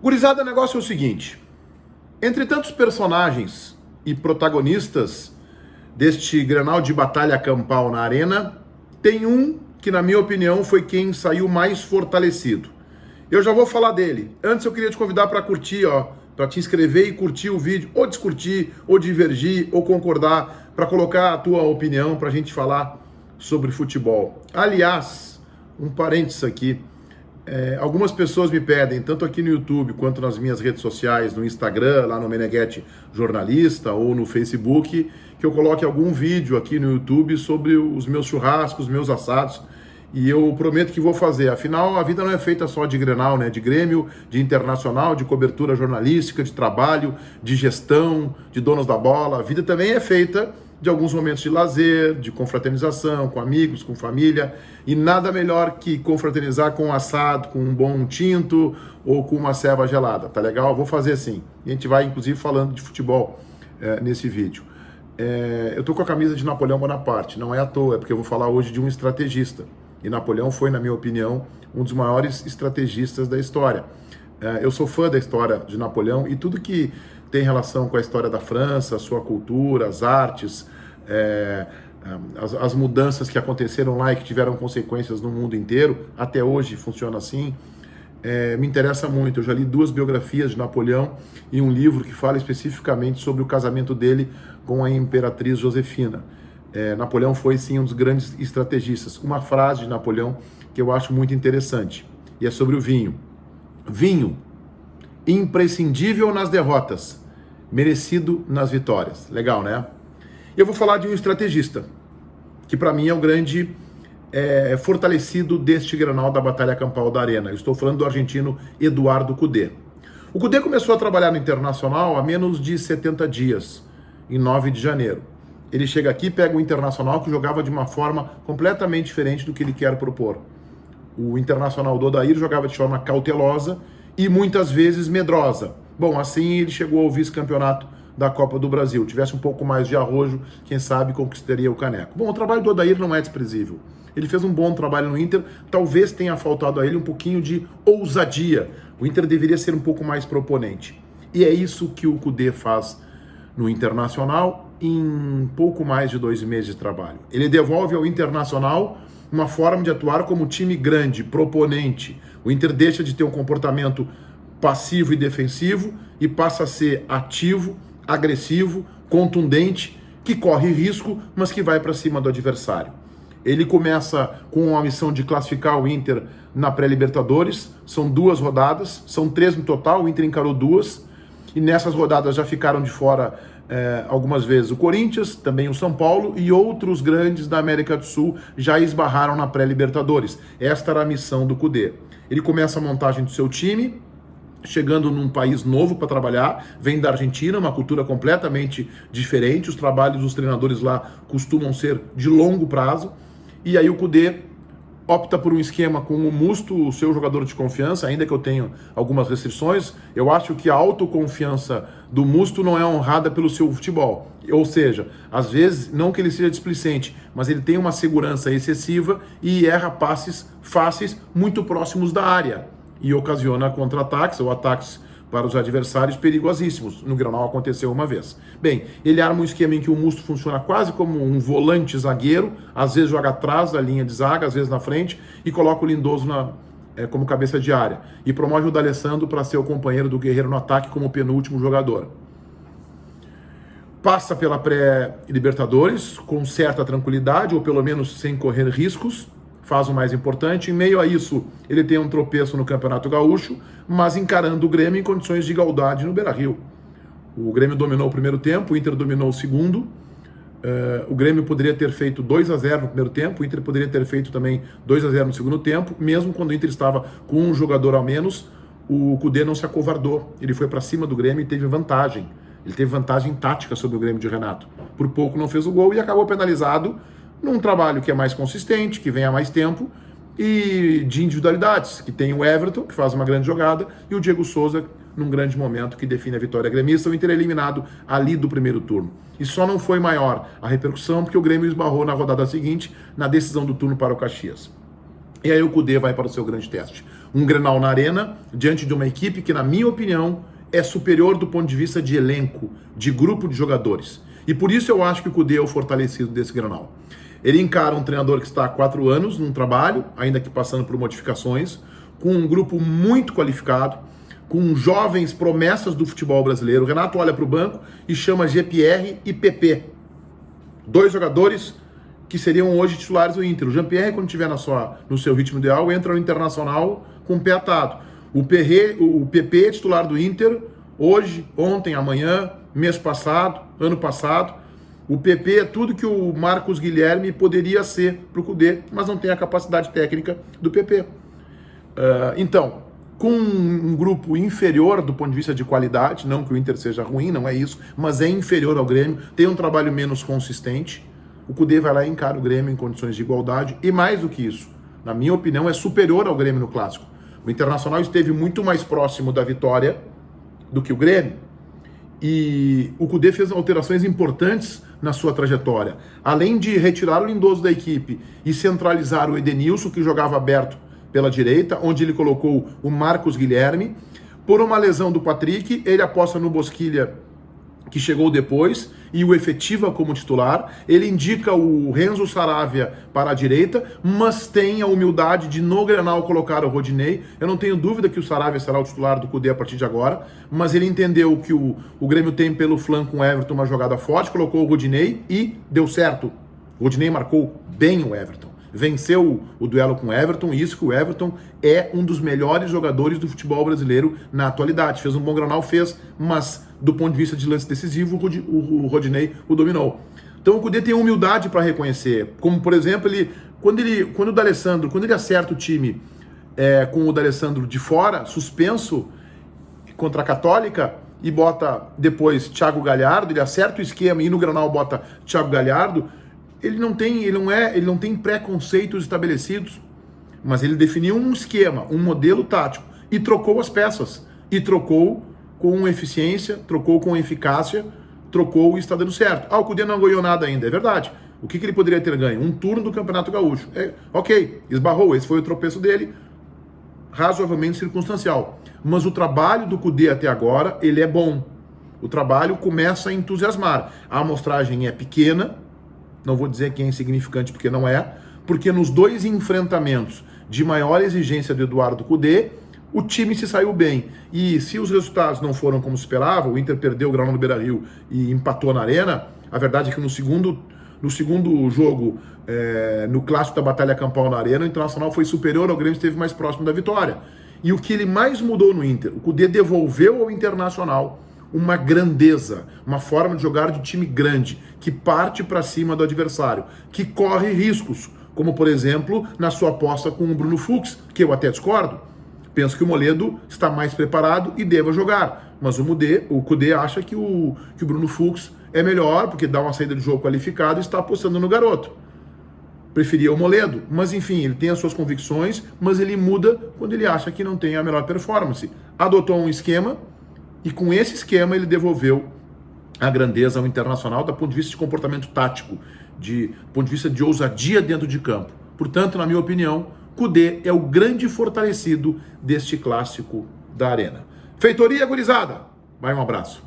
Gurizada, o negócio é o seguinte: entre tantos personagens e protagonistas deste Grenal de batalha campal na arena, tem um que, na minha opinião, foi quem saiu mais fortalecido. Eu já vou falar dele. Antes eu queria te convidar para curtir, para te inscrever e curtir o vídeo, ou discutir, ou divergir, ou concordar, para colocar a tua opinião, para a gente falar sobre futebol. Aliás, um parênteses aqui. Algumas pessoas me pedem, tanto aqui no YouTube quanto nas minhas redes sociais, no Instagram, lá no Meneghetti Jornalista, ou no Facebook, que eu coloque algum vídeo aqui no YouTube sobre os meus churrascos, meus assados, e eu prometo que vou fazer. Afinal, a vida não é feita só de Grenal, né? De Grêmio, de Internacional, de cobertura jornalística, de trabalho, de gestão, de donos da bola. A vida também é feita de alguns momentos de lazer, de confraternização, com amigos, com família, e nada melhor que confraternizar com um assado, com um bom tinto ou com uma ceva gelada, tá legal? Vou fazer assim. E a gente vai, inclusive, falando de futebol nesse vídeo. Eu tô com a camisa de Napoleão Bonaparte, não é à toa, é porque eu vou falar hoje de um estrategista. E Napoleão foi, na minha opinião, um dos maiores estrategistas da história. Eu sou fã da história de Napoleão e tudo que tem relação com a história da França, a sua cultura, as artes, as mudanças que aconteceram lá e que tiveram consequências no mundo inteiro, até hoje funciona assim, me interessa muito. Eu já li 2 biografias de Napoleão e um livro que fala especificamente sobre o casamento dele com a imperatriz Josefina. Napoleão foi, sim, um dos grandes estrategistas. Uma frase de Napoleão que eu acho muito interessante, e é sobre o vinho. Vinho, imprescindível nas derrotas, merecido nas vitórias. Legal, né? Eu vou falar de um estrategista, que para mim é o grande fortalecido deste Grenal da Batalha Campal da Arena. Eu estou falando do argentino Eduardo Cudê. O Cudê começou a trabalhar no Internacional há menos de 70 dias, em 9 de janeiro. Ele chega aqui, pega o Internacional, que jogava de uma forma completamente diferente do que ele quer propor. O Internacional do Odair jogava de forma cautelosa e muitas vezes medrosa. Bom, assim ele chegou ao vice-campeonato da Copa do Brasil. Tivesse um pouco mais de arrojo, quem sabe conquistaria o caneco. Bom, o trabalho do Odair não é desprezível. Ele fez um bom trabalho no Inter, talvez tenha faltado a ele um pouquinho de ousadia. O Inter deveria ser um pouco mais proponente. E é isso que o Cudê faz no Internacional em pouco mais de 2 meses de trabalho. Ele devolve ao Internacional uma forma de atuar como time grande, proponente. O Inter deixa de ter um comportamento passivo e defensivo e passa a ser ativo, agressivo, contundente, que corre risco, mas que vai para cima do adversário. Ele começa com a missão de classificar o Inter na pré-Libertadores. São 2 rodadas, são 3 no total, o Inter encarou 2, e nessas rodadas já ficaram de fora algumas vezes o Corinthians, também o São Paulo, e outros grandes da América do Sul já esbarraram na pré-Libertadores. Esta era a missão do Cudê. Ele começa a montagem do seu time, chegando num país novo para trabalhar, vem da Argentina, uma cultura completamente diferente, os trabalhos dos treinadores lá costumam ser de longo prazo, e aí o Cudê opta por um esquema com o Musto, o seu jogador de confiança, ainda que eu tenha algumas restrições. Eu acho que a autoconfiança do Musto não é honrada pelo seu futebol. Ou seja, às vezes, não que ele seja displicente, mas ele tem uma segurança excessiva e erra passes fáceis muito próximos da área e ocasiona contra-ataques ou ataques para os adversários perigosíssimos. No Grenal aconteceu uma vez. Bem, ele arma um esquema em que o Musto funciona quase como um volante zagueiro, às vezes joga atrás da linha de zaga, às vezes na frente, e coloca o Lindoso como cabeça de área. E promove o D'Alessandro para ser o companheiro do Guerreiro no ataque como penúltimo jogador. Passa pela pré-Libertadores com certa tranquilidade, ou pelo menos sem correr riscos. Faz o mais importante. Em meio a isso, ele tem um tropeço no Campeonato Gaúcho, mas encarando o Grêmio em condições de igualdade no Beira-Rio. O Grêmio dominou o primeiro tempo, o Inter dominou o segundo. O Grêmio poderia ter feito 2-0 no primeiro tempo, o Inter poderia ter feito também 2-0 no segundo tempo. Mesmo quando o Inter estava com um jogador a menos, o Cudê não se acovardou. Ele foi para cima do Grêmio e teve vantagem. Ele teve vantagem tática sobre o Grêmio de Renato. Por pouco não fez o gol e acabou penalizado num trabalho que é mais consistente, que vem há mais tempo, e de individualidades, que tem o Everton, que faz uma grande jogada, e o Diego Souza, num grande momento, que define a vitória gremista. O Inter é eliminado ali do primeiro turno. E só não foi maior a repercussão porque o Grêmio esbarrou na rodada seguinte, na decisão do turno para o Caxias. E aí o Kudê vai para o seu grande teste. Um Grenal na Arena, diante de uma equipe que, na minha opinião, é superior do ponto de vista de elenco, de grupo de jogadores. E por isso eu acho que o Kudê é o fortalecido desse Grenal. Ele encara um treinador que está há 4 anos num trabalho, ainda que passando por modificações, com um grupo muito qualificado, com jovens promessas do futebol brasileiro. O Renato olha para o banco e chama Jean-Pierre e PP. 2 jogadores que seriam hoje titulares do Inter. O Jean-Pierre, quando estiver no seu ritmo ideal, entra no Internacional com o pé atado. O PP é titular do Inter hoje, ontem, amanhã, mês passado, ano passado. O PP é tudo que o Marcos Guilherme poderia ser para o Kudê, mas não tem a capacidade técnica do PP. Então, com um grupo inferior do ponto de vista de qualidade, não que o Inter seja ruim, não é isso, mas é inferior ao Grêmio, tem um trabalho menos consistente, o Kudê vai lá e encara o Grêmio em condições de igualdade, e mais do que isso, na minha opinião, é superior ao Grêmio no Clássico. O Internacional esteve muito mais próximo da vitória do que o Grêmio, e o Kudê fez alterações importantes na sua trajetória. Além de retirar o Lindoso da equipe e centralizar o Edenilson, que jogava aberto pela direita, onde ele colocou o Marcos Guilherme. Por uma lesão do Patrick, ele aposta no Bosquilha, que chegou depois, e o efetiva como titular. Ele indica o Renzo Saravia para a direita, mas tem a humildade de no Grenal colocar o Rodinei. Eu não tenho dúvida que o Saravia será o titular do Kudê a partir de agora, mas ele entendeu que o Grêmio tem pelo flanco o Everton uma jogada forte, colocou o Rodinei e deu certo. O Rodinei marcou bem o Everton. Venceu o duelo com o Everton, e isso que o Everton é um dos melhores jogadores do futebol brasileiro na atualidade. Fez um bom Grenal, mas do ponto de vista de lance decisivo, o Rodinei o dominou. Então o Kudê tem humildade para reconhecer, como por exemplo, quando o D'Alessandro, quando ele acerta o time com o D'Alessandro de fora, suspenso contra a Católica, e bota depois Thiago Galhardo, ele acerta o esquema e no Grenal bota Thiago Galhardo. Ele não tem preconceitos estabelecidos, mas ele definiu um esquema, um modelo tático e trocou as peças. E trocou com eficiência, trocou com eficácia, trocou e está dando certo. O Kudê não ganhou nada ainda, é verdade. O que ele poderia ter ganho? Um turno do Campeonato Gaúcho. Ok, esbarrou, esse foi o tropeço dele, razoavelmente circunstancial. Mas o trabalho do Kudê até agora, ele é bom. O trabalho começa a entusiasmar. A amostragem é pequena, não vou dizer que é insignificante porque não é, porque nos 2 enfrentamentos de maior exigência do Eduardo Kudê, o time se saiu bem. E se os resultados não foram como se esperava, o Inter perdeu o Grenal no Beira-Rio e empatou na Arena, a verdade é que no segundo jogo, no clássico da Batalha Campal na Arena, o Internacional foi superior ao Grêmio, esteve mais próximo da vitória. E o que ele mais mudou no Inter, o Kudê devolveu ao Internacional uma grandeza, uma forma de jogar de time grande, que parte para cima do adversário, que corre riscos, como por exemplo na sua aposta com o Bruno Fux, que eu até discordo. Penso que o Moledo está mais preparado e deva jogar, mas o Kudê acha que o Bruno Fux é melhor, porque dá uma saída de jogo qualificada e está apostando no garoto. Preferia o Moledo, mas enfim, ele tem as suas convicções, mas ele muda quando ele acha que não tem a melhor performance. Adotou um esquema, e com esse esquema ele devolveu a grandeza ao Internacional do ponto de vista de comportamento tático, do ponto de vista de ousadia dentro de campo. Portanto, na minha opinião, Kudê é o grande fortalecido deste clássico da Arena. Feitoria, gurizada! Vai, um abraço.